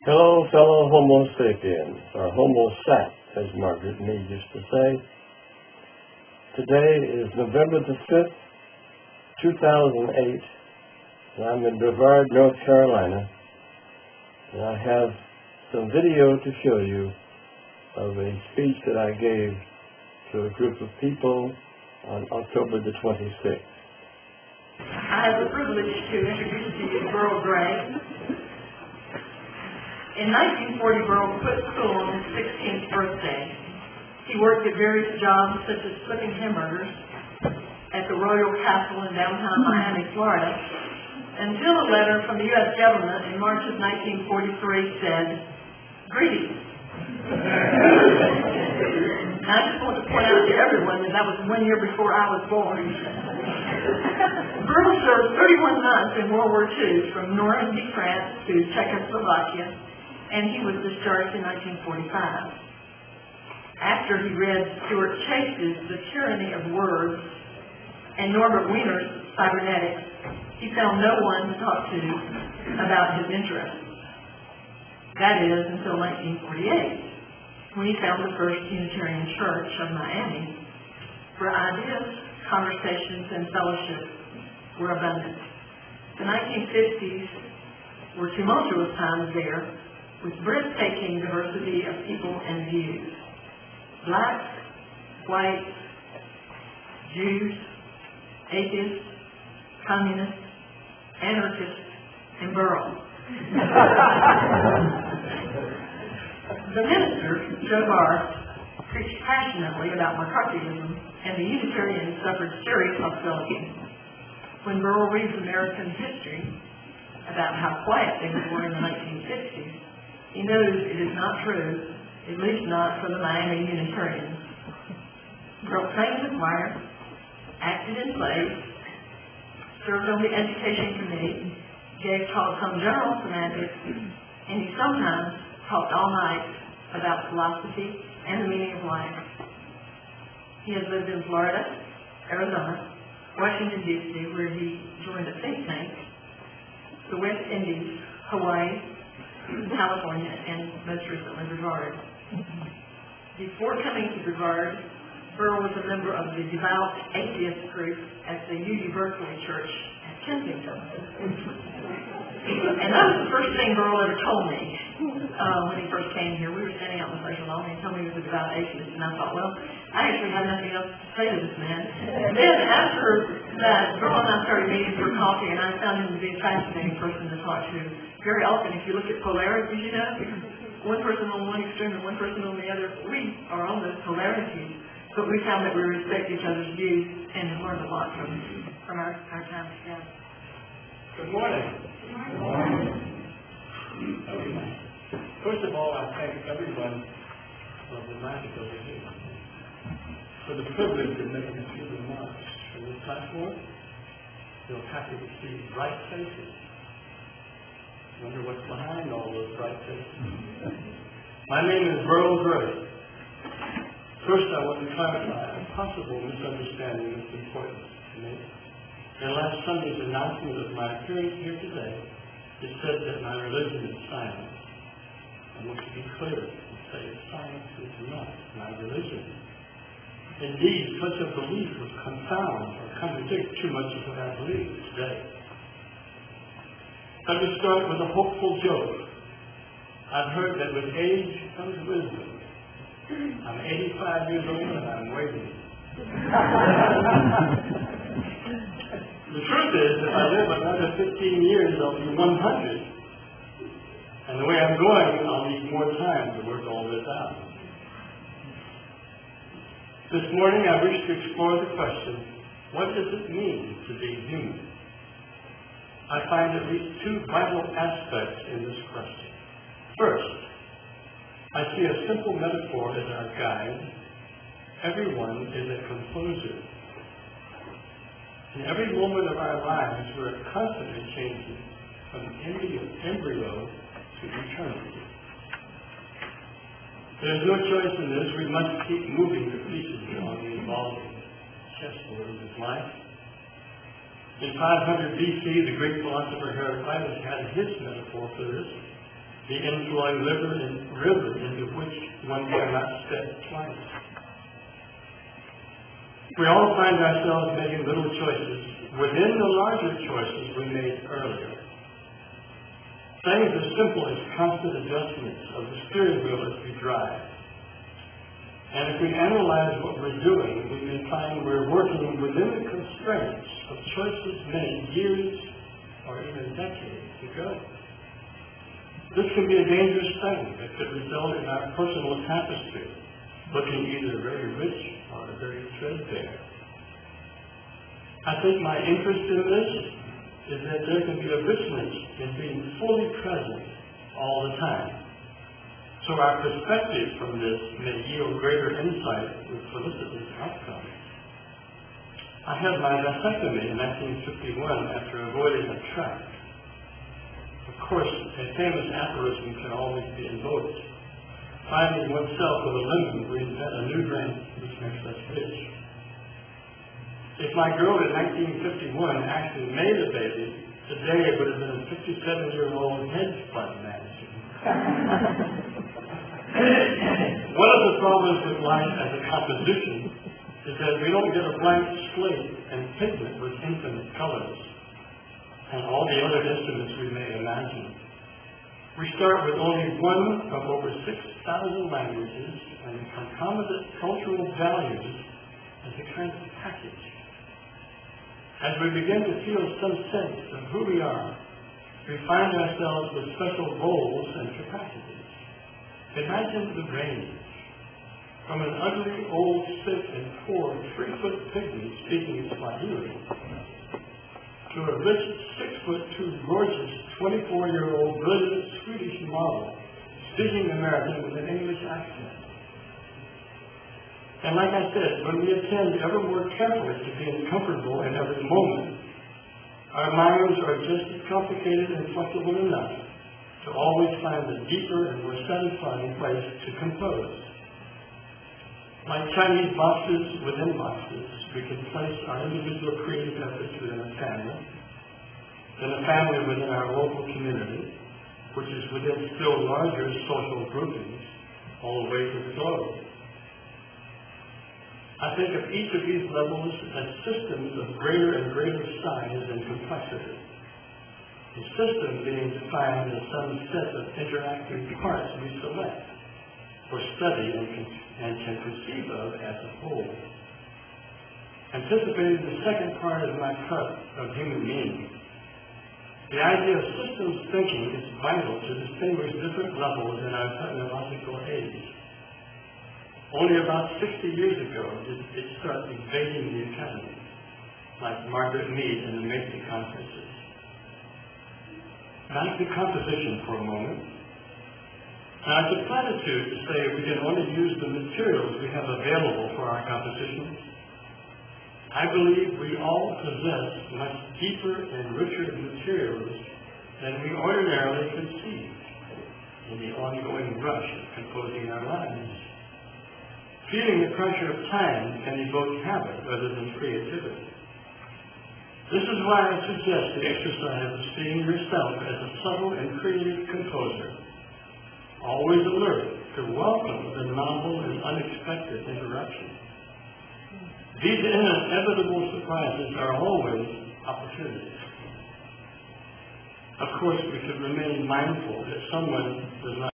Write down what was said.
Hello, fellow Homo sapiens, or Homo sap, as Margaret Mead used to say. Today is November the 5th, 2008, and I'm in Brevard, North Carolina, and I have some video to show you of a speech that I gave to a group of people on October the 26th. I have the privilege to introduce to you Burl Gray. In 1940, Burl quit school on his 16th birthday. He worked at various jobs such as flipping hamburgers at the Royal Castle in downtown Miami, Florida, until a letter from the U.S. government in March of 1943 said, "Greetings." And I just want to point out to everyone that that was 1 year before I was born. Burl served 31 months in World War II from Normandy, France to Czechoslovakia, and he was discharged in 1945. After he read Stuart Chase's The Tyranny of Words and Norbert Wiener's Cybernetics, he found no one to talk to about his interests. That is, until 1948, when he found the first Unitarian Church of Miami, where ideas, conversations, and fellowship were abundant. The 1950s were tumultuous times there, with breathtaking diversity of people and views. Blacks, whites, Jews, atheists, communists, anarchists, and Burl. The minister, Joe Barth, preached passionately about McCarthyism, and the Unitarians suffered serious hostility. When Burl reads American history about how quiet things were in the 1960s, he knows it is not true, at least not for the Miami Unitarians. Burl sang in the choir, acted in plays, served on the education committee, gave talks on general semantics, and he sometimes talked all night about philosophy and the meaning of life. He has lived in Florida, Arizona, Washington, D.C., where he joined a think tank, the West Indies, Hawaii, California, and most recently Brevard. Before coming to Brevard, Burl was a member of the devout atheist group at the UU Berkeley Church at Kensington. And that was the first thing Burl ever told me when he first came here. We were standing out in the social lawn, and he told me he was a devout atheist, and I thought, well, I actually have nothing else to say to this man. And then after that, Burl and I started meeting for coffee, and I found him to be a fascinating person to talk to. Very often, if you look at polarities, one person on one extreme and one person on the other, we are on those polarities. But we found that we respect each other's views and have learned a lot from our time together. Good morning. Good morning. First of all, I thank everyone for the magic over here, for the privilege of making a few remarks from this platform. Feel happy to see bright faces. Wonder what's behind all those bright faces. My name is Burl Gray. First, I want to clarify a possible misunderstanding that's important to me. In last Sunday's announcement of my appearance here today, it said that my religion is science. I want to be clear and say science is not my religion. Indeed, such a belief would confound or contradict too much of what I believe today. Let me start with a hopeful joke. I've heard that with age comes wisdom. I'm 85 years old and I'm waiting. The truth is, if I live another 15 years, I'll be 100. And the way I'm going, I'll need more time to work all this out. This morning, I wish to explore the question, what does it mean to be human? I find at least two vital aspects in this question. First, I see a simple metaphor as our guide. Everyone is a composer. In every moment of our lives, we're constantly changing from embryo to eternity. There's no choice in this. We must keep moving the pieces on the evolving chessboard of life. In 500 BC, the great philosopher Heraclitus had his metaphor for this. the inflowing river into which one cannot step twice. We all find ourselves making little choices within the larger choices we made earlier. Things as simple as constant adjustments of the steering wheel as we drive. And if we analyze what we're doing, we can find we're working within the constraints of choices made years or even decades ago. This can be a dangerous thing that could result in our personal tapestry looking either very rich or very threadbare. I think my interest in this is that there can be a richness in being fully present all the time. So our perspective from this may yield greater insight with felicitous outcomes. I had my vasectomy in 1951 after avoiding a tract. Of course, a famous aphorism can always be invoked. Finding oneself with a lemon will invent a new drink which makes us rich. If my girl in 1951 actually made a baby, today it would have been a 57-year-old hedge fund manager. One of the problems with life as a composition is that we don't get a blank slate and pigment with infinite colors and all the other instruments we may imagine. We start with only one of over 6,000 languages and concomitant cultural values as a kind of package. As we begin to feel some sense of who we are, we find ourselves with special roles and capacities. Imagine the range. From an ugly, old, sick, and poor 3-foot pygmy speaking Swahili to a rich 6'2", gorgeous 24-year-old brilliant Swedish model speaking American with an English accent. And like I said, when we attend ever more carefully to being comfortable in every moment, our minds are just as complicated and flexible enough to always find a deeper and more satisfying place to compose. Like Chinese boxes within boxes, we can place our individual creative efforts within a family, then a family within our local community, which is within still larger social groupings, all the way to the globe. I think of each of these levels as systems of greater and greater size and complexity. The system being defined as some set of interacting parts we select or study and can conceive of as a whole. Anticipating the second part of my cut of human meaning, the idea of systems thinking is vital to distinguish different levels in our technological age. Only about 60 years ago did it start invading the academy, like Margaret Mead and the Macy conferences. Back to composition for a moment. Now, it's a platitude to say we can only use the materials we have available for our compositions. I believe we all possess much deeper and richer materials than we ordinarily conceive in the ongoing rush of composing our lives. Feeling the pressure of time can evoke habit rather than creativity. This is why I suggest the exercise of seeing yourself as a subtle and creative composer, always alert to welcome the novel and unexpected interruption. These inevitable surprises are always opportunities. Of course, we should remain mindful that someone does not